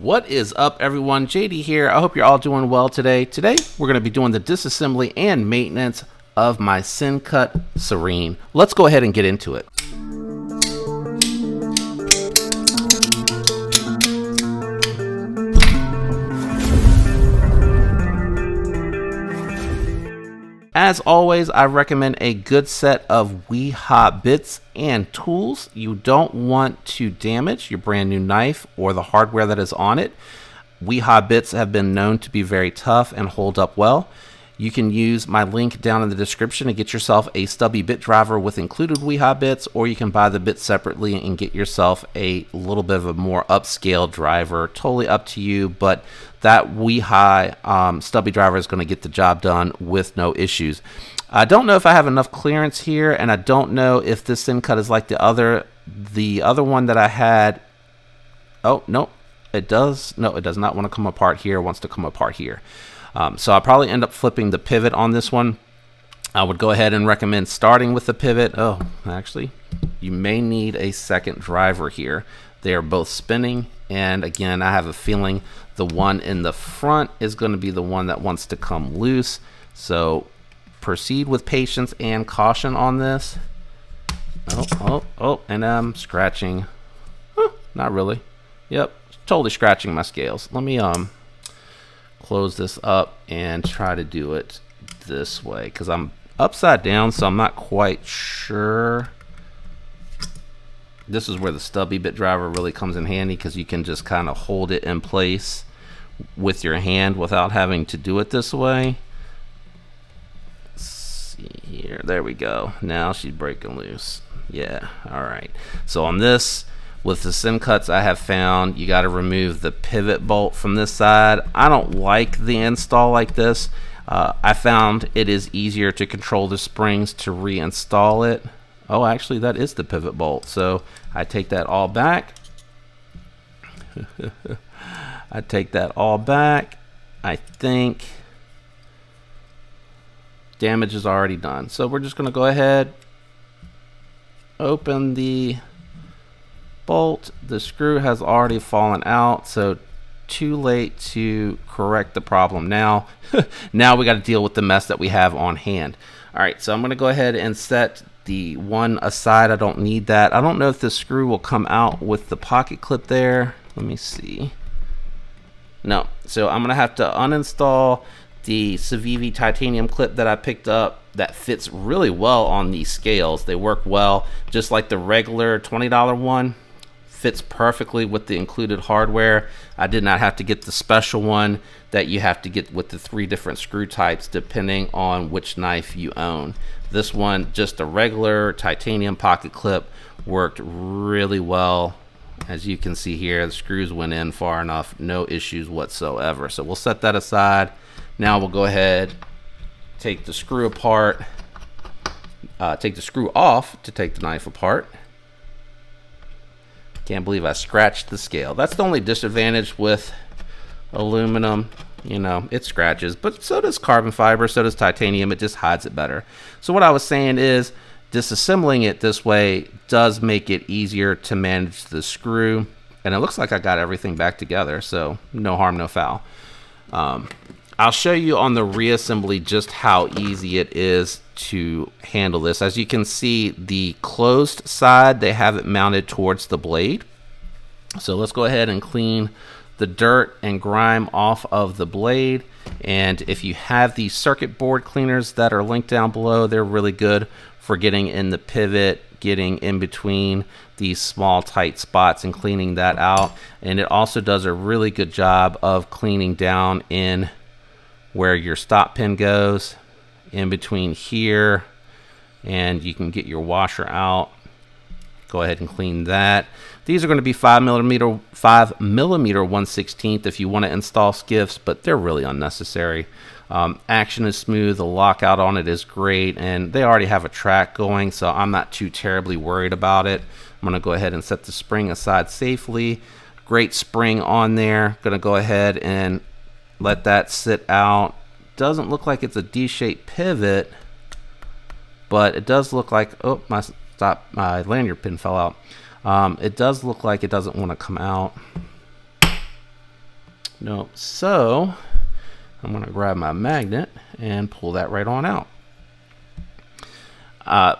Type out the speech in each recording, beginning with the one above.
What is up, everyone? JD here. I hope you're all doing well today. Today, we're going to be doing the disassembly and maintenance of my Sencut Serene. Let's go ahead and get into it. As always, I recommend a good set of Weeha bits and tools. You don't want to damage your brand new knife or the hardware that is on it. Weeha bits have been known to be very tough and hold up well. You can use my link down in the description to get yourself a stubby bit driver with included Weeha bits, or you can buy the bits separately and get yourself a little bit of a more upscale driver. Totally up to you, but that Weeha stubby driver is going to get the job done with no issues. I don't know if I have enough clearance here, and I don't know if this Sencut is like the other one that I had. Oh, no, it does. No, it does not want to come apart here. It wants to come apart here. So I'll probably end up flipping the pivot on this one. I would go ahead and recommend starting with the pivot. Oh, actually, you may need a second driver here. They are both spinning, and again, I have a feeling the one in the front is going to be the one that wants to come loose. So proceed with patience and caution on this. Oh, and I'm scratching. Not really. Yep, totally scratching my scales. Let me close this up and try to do it this way, because I'm upside down, so I'm not quite sure. This is where the stubby bit driver really comes in handy, because you can just kind of hold it in place with your hand without having to do it this way. Let's see here. There we go. Now she's breaking loose. Yeah, all right. So on this, with the Sencuts, I have found you got to remove the pivot bolt from this side. I don't like the install like this. I found it is easier to control the springs to reinstall it. Oh, actually, that is the pivot bolt. So I take that all back. I take that all back. I think damage is already done. So we're just going to go ahead, open the bolt. The screw has already fallen out, so too late to correct the problem now. Now we got to deal with the mess that we have on hand. All right, so I'm going to go ahead and set the one aside. I don't need that. I don't know if the screw will come out with the pocket clip there. Let me see. No, so I'm going to have to uninstall the Civivi titanium clip that I picked up that fits really well on these scales. They work well, just like the regular $20 one. Fits perfectly with the included hardware. I did not have to get the special one that you have to get with the 3 different screw types depending on which knife you own. This one, just a regular titanium pocket clip, worked really well. As you can see here, the screws went in far enough, no issues whatsoever. So we'll set that aside. Now we'll go ahead, take the screw apart, take the screw off to take the knife apart. Can't believe I scratched the scale. That's the only disadvantage with aluminum. You know, it scratches, but so does carbon fiber, so does titanium. It just hides it better. So what I was saying is, disassembling it this way does make it easier to manage the screw. And it looks like I got everything back together, so no harm, no foul. I'll show you on the reassembly just how easy it is to handle this. As you can see, the closed side, they have it mounted towards the blade. So let's go ahead and clean the dirt and grime off of the blade. And if you have the circuit board cleaners that are linked down below, they're really good for getting in the pivot, getting in between these small tight spots and cleaning that out. And it also does a really good job of cleaning down in where your stop pin goes, in between here, and you can get your washer out. Go ahead and clean that. These are going to be 5mm 1/16 if you want to install skiffs, but they're really unnecessary. Action is smooth, the lockout on it is great, and they already have a track going, so I'm not too terribly worried about it. I'm going to go ahead and set the spring aside safely. Great spring on there. Going to go ahead and let that sit out. Doesn't look like it's a D-shaped pivot, but it does look like, oh, my lanyard pin fell out. It does look like it doesn't want to come out. Nope. So I'm going to grab my magnet and pull that right on out.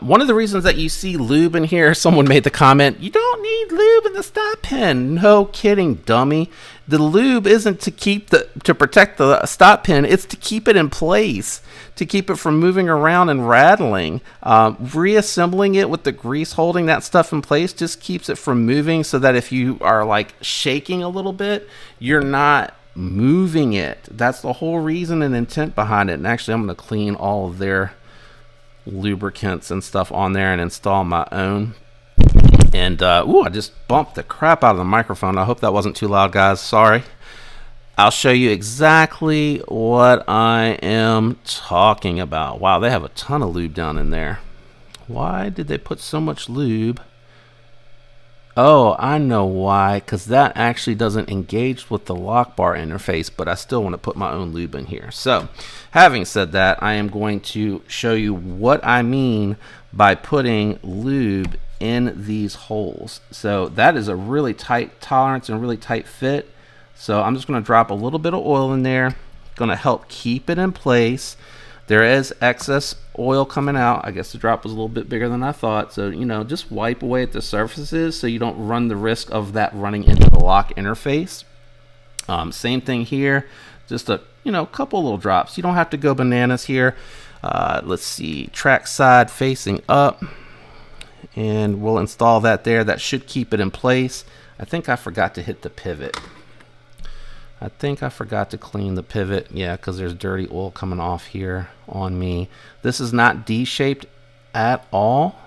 One of the reasons that you see lube in here, someone made the comment, you don't need lube in the stop pin. No kidding, dummy. The lube isn't to protect the stop pin. It's to keep it in place, to keep it from moving around and rattling. Reassembling it with the grease holding that stuff in place just keeps it from moving, so that if you are like shaking a little bit, you're not moving it. That's the whole reason and intent behind it. And actually, I'm going to clean all of their lubricants and stuff on there and install my own. And I just bumped the crap out of the microphone. I hope that wasn't too loud, guys. Sorry. I'll show you exactly what I am talking about. Wow, they have a ton of lube down in there. Why did they put so much lube? Oh, I know why, because that actually doesn't engage with the lock bar interface, but I still want to put my own lube in here. So, having said that, I am going to show you what I mean by putting lube in these holes. So that is a really tight tolerance and really tight fit. So I'm just going to drop a little bit of oil in there, going to help keep it in place. There is excess oil coming out. I guess the drop was a little bit bigger than I thought. So, just wipe away at the surfaces so you don't run the risk of that running into the lock interface. Same thing here. Just a, couple little drops. You don't have to go bananas here. Let's see, track side facing up. And we'll install that there. That should keep it in place. I think I forgot to hit the pivot. I think I forgot to clean the pivot. Yeah, because there's dirty oil coming off here on me. This is not D-shaped at all.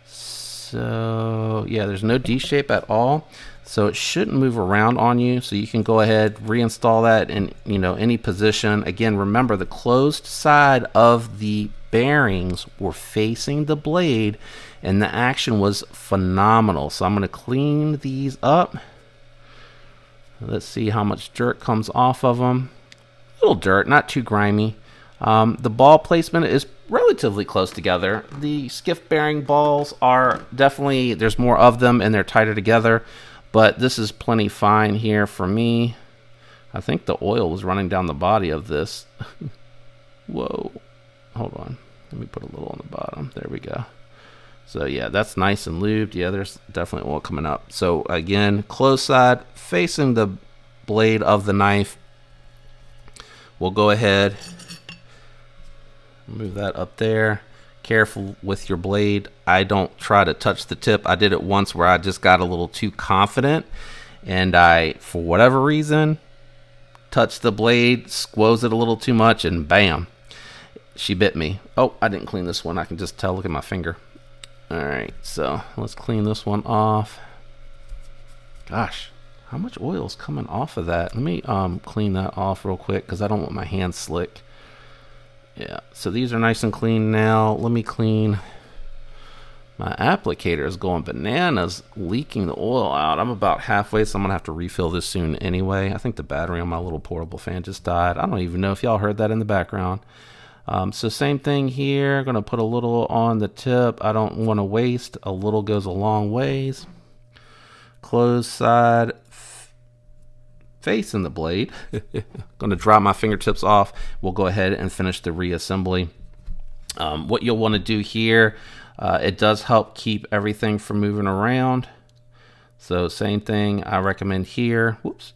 So, yeah, there's no D-shape at all. So it shouldn't move around on you. So you can go ahead, reinstall that in, any position. Again, remember the closed side of the bearings were facing the blade, and the action was phenomenal. So I'm going to clean these up. Let's see how much dirt comes off of them. A little dirt, not too grimy. The ball placement is relatively close together. The skiff bearing balls are definitely, there's more of them and they're tighter together, but this is plenty fine here for me. I think the oil was running down the body of this. Whoa, hold on. Let me put a little on the bottom. There we go. So yeah, that's nice and lubed. Yeah, there's definitely oil coming up. So again, closed side facing the blade of the knife. We'll go ahead, move that up there. Careful with your blade. I don't try to touch the tip. I did it once where I just got a little too confident, and I, for whatever reason, touched the blade, squoze it a little too much, and bam, she bit me. Oh, I didn't clean this one. I can just tell. Look at my finger. Alright, so let's clean this one off. Gosh, how much oil is coming off of that? Let me clean that off real quick because I don't want my hands slick. Yeah, so these are nice and clean now. Let me clean. My applicator is going bananas, leaking the oil out. I'm about halfway, so I'm going to have to refill this soon anyway. I think the battery on my little portable fan just died. I don't even know if y'all heard that in the background. So same thing here. I'm going to put a little on the tip. I don't want to waste. A little goes a long ways. Closed side facing the blade. Going to drop my fingertips off. We'll go ahead and finish the reassembly. What you'll want to do here, it does help keep everything from moving around. So same thing I recommend here. Whoops.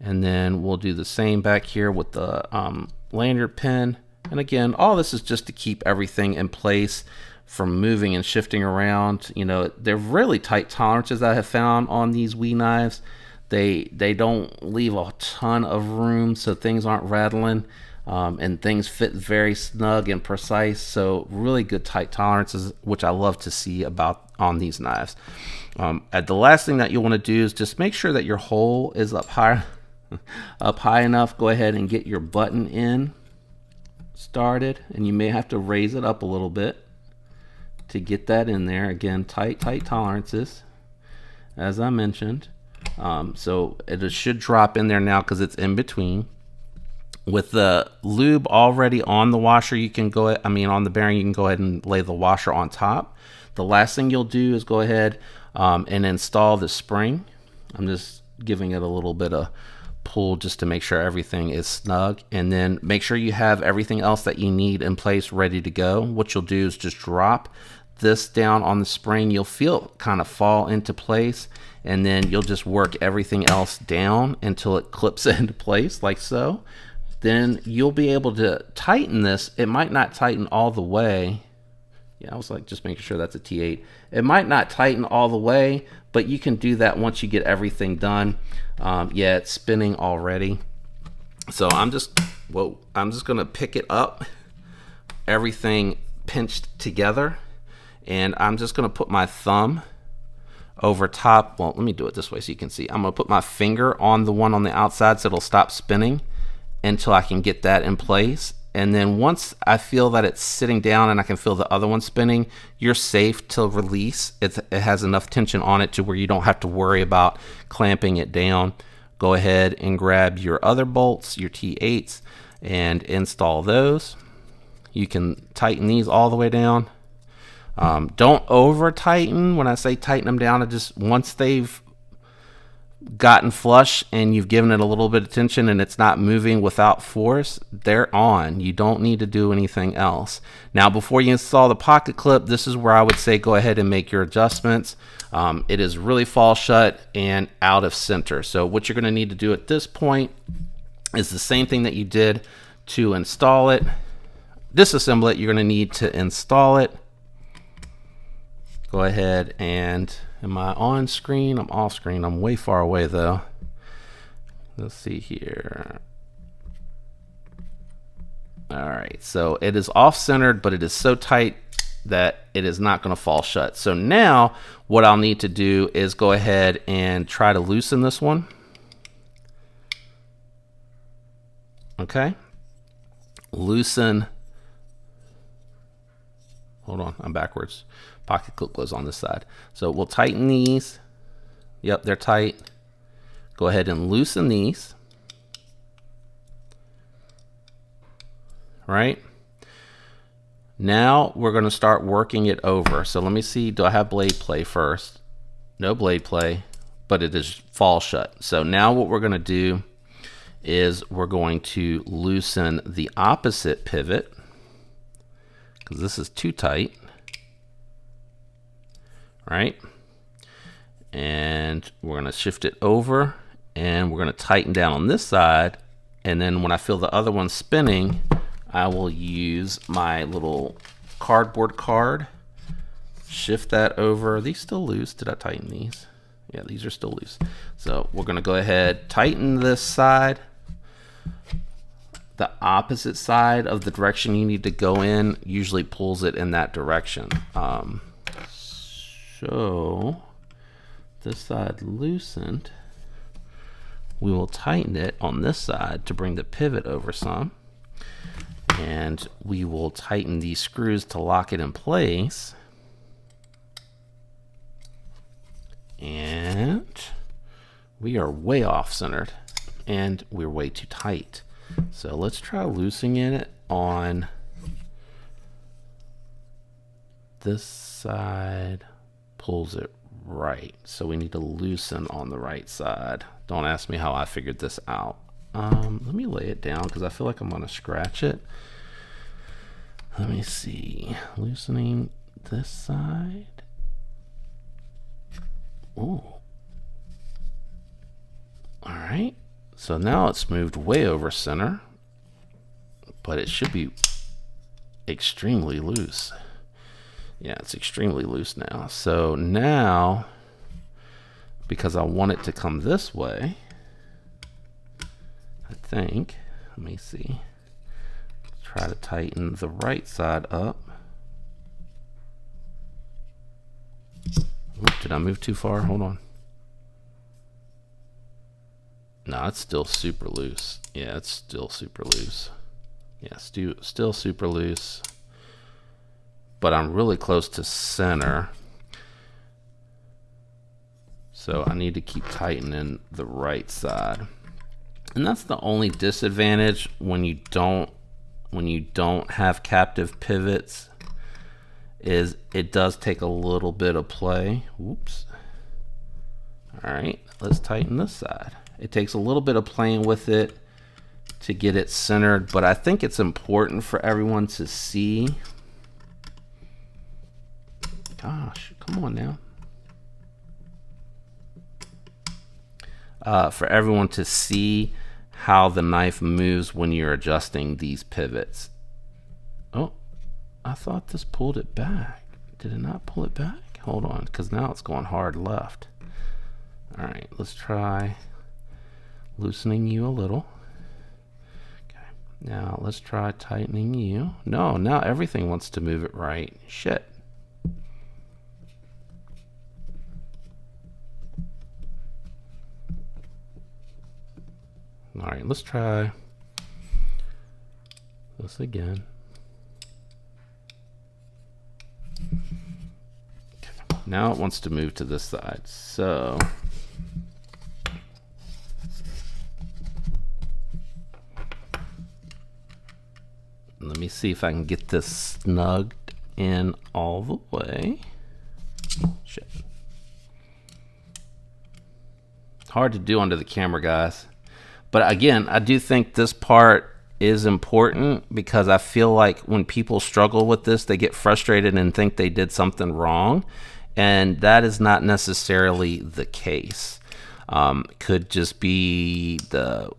And then we'll do the same back here with the lanyard pin. And again, all this is just to keep everything in place from moving and shifting around. They're really tight tolerances I have found on these Wii knives. They don't leave a ton of room, so things aren't rattling, and things fit very snug and precise. So really good tight tolerances, which I love to see on these knives. The last thing that you'll want to do is just make sure that your hole is up high enough. Go ahead and get your button in started, and you may have to raise it up a little bit to get that in there. Again, tight tolerances, as I mentioned. So it should drop in there now because it's in between. With the lube already on the washer, you can go ahead, on the bearing, you can go ahead and lay the washer on top. The last thing you'll do is go ahead and install the spring. I'm just giving it a little bit of pull just to make sure everything is snug, and then make sure you have everything else that you need in place ready to go. What you'll do is just drop this down on the spring. You'll feel it kind of fall into place, and then you'll just work everything else down until it clips into place like so. Then you'll be able to tighten this. It might not tighten all the way. Yeah, I was like just making sure that's a T8. It might not tighten all the way, but you can do that once you get everything done. Yeah, it's spinning already. So I'm just gonna pick it up, everything pinched together, and I'm just gonna put my thumb over top. Well, let me do it this way so you can see. I'm gonna put my finger on the one on the outside so it'll stop spinning until I can get that in place. And then once I feel that it's sitting down and I can feel the other one spinning, you're safe to release. It has enough tension on it to where you don't have to worry about clamping it down. Go ahead and grab your other bolts, your T8s, and install those. You can tighten these all the way down. Don't over tighten. When I say tighten them down, it just once they've gotten flush and you've given it a little bit of tension and it's not moving without force, they're on. You don't need to do anything else. Now, before you install the pocket clip, this is where I would say go ahead and make your adjustments. It is really fall shut and out of center. So what you're going to need to do at this point is the same thing that you did to install it. Disassemble it. You're going to need to install it. Go ahead and, am I on screen? I'm off screen. I'm way far away though. Let's see here. All right, so it is off centered, but it is so tight that it is not going to fall shut. So now what I'll need to do is go ahead and try to loosen this one. Okay. Loosen. Hold on, I'm backwards. Pocket clip goes on this side. So we'll tighten these. Yep, they're tight. Go ahead and loosen these. Right? Now we're going to start working it over. So let me see, do I have blade play first? No blade play, but it is fall shut. So now what we're going to do is we're going to loosen the opposite pivot, because this is too tight. Right? And we're going to shift it over and we're going to tighten down on this side. And then when I feel the other one spinning, I will use my little cardboard card, shift that over. Are these still loose? Did I tighten these? Yeah, these are still loose. So we're going to go ahead, tighten this side. The opposite side of the direction you need to go in usually pulls it in that direction. So this side loosened, we will tighten it on this side to bring the pivot over some, and we will tighten these screws to lock it in place. And we are way off centered and we're way too tight. So let's try loosening it on this side. Pulls it right, so we need to loosen on the right side. Don't ask me how I figured this out. Let me lay it down because I feel like I'm gonna scratch it. Let me see, loosening this side. Ooh. All right, so now it's moved way over center, but it should be extremely loose. Yeah, it's extremely loose now. So now, because I want it to come this way, I think, let me see, try to tighten the right side up. Oops, did I move too far? Hold on. No, it's still super loose. Yeah, it's still super loose. Yeah, still super loose. But I'm really close to center. So I need to keep tightening the right side. And that's the only disadvantage when you don't have captive pivots, is it does take a little bit of play. Oops. All right, let's tighten this side. It takes a little bit of playing with it to get it centered, but I think it's important for everyone to see. Gosh, come on now. For everyone to see how the knife moves when you're adjusting these pivots. Oh, I thought this pulled it back. Did it not pull it back? Hold on, because now it's going hard left. All right, let's try loosening you a little. Okay, now let's try tightening you. No, now everything wants to move it right. Shit. All right, let's try this again. Okay. Now it wants to move to this side. So let me see if I can get this snugged in all the way. Shit. Hard to do under the camera, guys. But again, I do think this part is important because I feel like when people struggle with this, they get frustrated and think they did something wrong. And that is not necessarily the case. Could just be the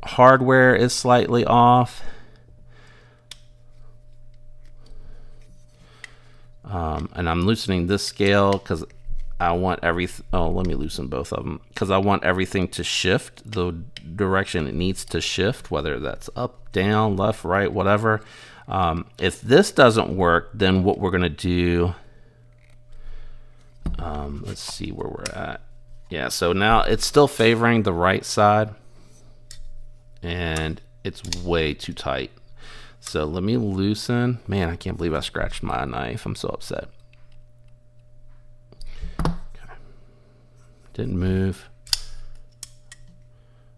hardware is slightly off. And I'm loosening this scale because I want everything. Oh, let me loosen both of them because I want everything to shift the direction it needs to shift, whether that's up, down, left, right, whatever. If this doesn't work, then what we're going to do, let's see where we're at. Yeah, so now it's still favoring the right side and it's way too tight. So let me loosen. Man, I can't believe I scratched my knife. I'm so upset. Didn't move.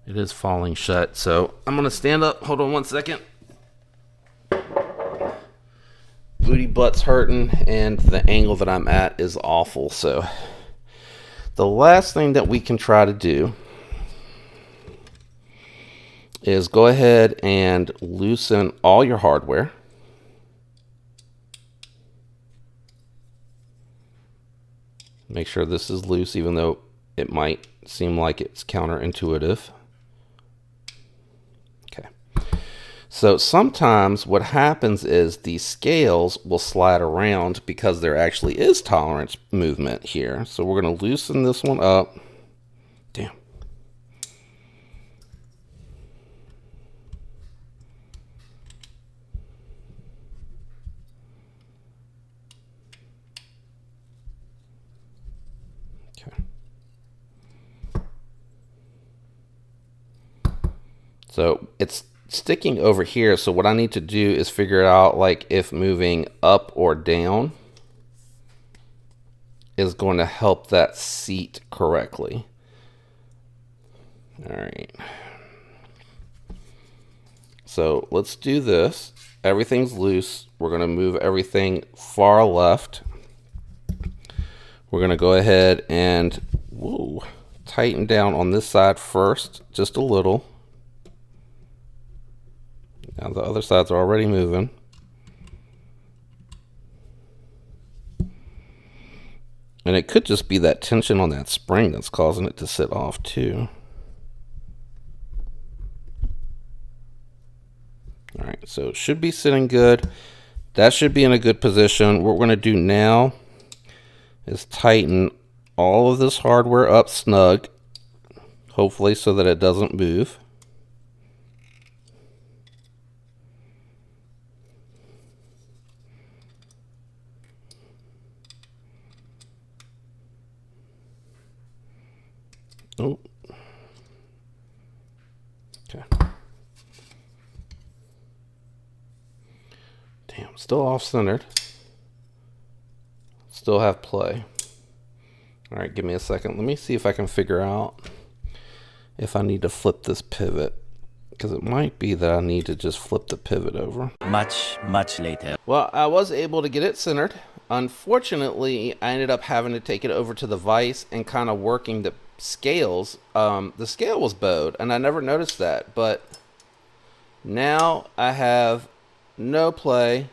It is falling shut. So I'm going to stand up. Hold on one second. Booty butt's hurting and the angle that I'm at is awful. So the last thing that we can try to do is go ahead and loosen all your hardware. Make sure this is loose, even though it might seem like it's counterintuitive. Okay. So sometimes what happens is these scales will slide around because there actually is tolerance movement here. So we're going to loosen this one up. Damn. So it's sticking over here. So what I need to do is figure out like if moving up or down is going to help that seat correctly. All right. So let's do this. Everything's loose. We're going to move everything far left. We're going to go ahead and tighten down on this side first, just a little. Now the other sides are already moving. And it could just be that tension on that spring that's causing it to sit off too. All right, so it should be sitting good. That should be in a good position. What we're going to do now is tighten all of this hardware up snug, hopefully so that it doesn't move. Oh. Okay. Damn, still off-centered. Still have play. All right, give me a second. Let me see if I can figure out if I need to flip this pivot, because it might be that I need to just flip the pivot over. Much later. Well, I was able to get it centered. Unfortunately, I ended up having to take it over to the vise and kind of working the scales, the scale was bowed, and I never noticed that. But now I have no play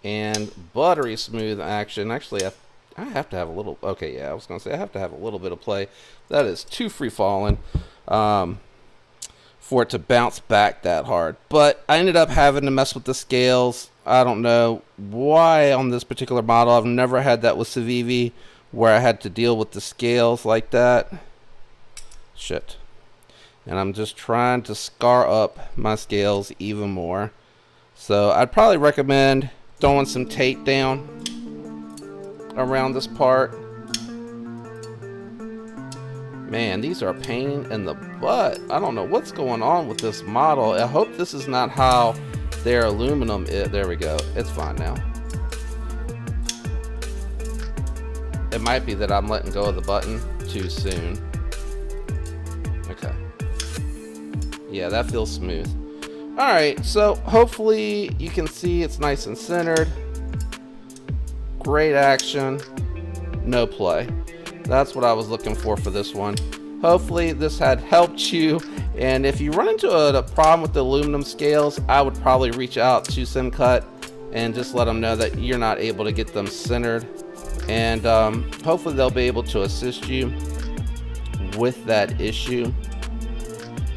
and buttery smooth action. Actually, I have to have a little. Okay, yeah, I was gonna say I have to have a little bit of play. That is too free falling for it to bounce back that hard. But I ended up having to mess with the scales. I don't know why on this particular model. I've never had that with Civivi where I had to deal with the scales like that. Shit. And I'm just trying to scar up my scales even more. So I'd probably recommend throwing some tape down around this part. Man, these are a pain in the butt. I don't know what's going on with this model. I hope this is not how their aluminum is. There we go. It's fine now. It might be that I'm letting go of the button too soon. Okay. Yeah, that feels smooth. Alright, so hopefully you can see it's nice and centered. Great action. No play. That's what I was looking for this one. Hopefully this had helped you. And if you run into a problem with the aluminum scales, I would probably reach out to Sencut and just let them know that you're not able to get them centered. And hopefully they'll be able to assist you with that issue.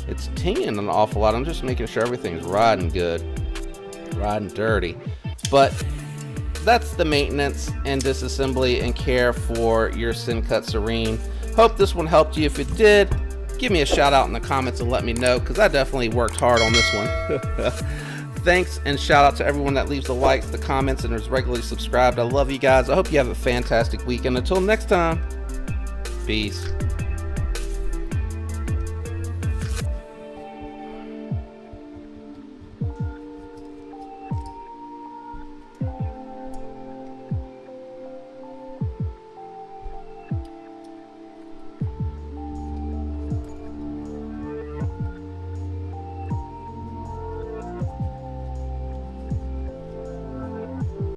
It's tinging an awful lot. I'm just making sure everything's riding good, riding dirty. But that's the maintenance and disassembly and care for your Sencut Serene. Hope this one helped you. If it did, give me a shout out in the comments and let me know, because I definitely worked hard on this one. Thanks, and shout out to everyone that leaves the likes, the comments, and is regularly subscribed. I love you guys. I hope you have a fantastic week, and until next time, peace.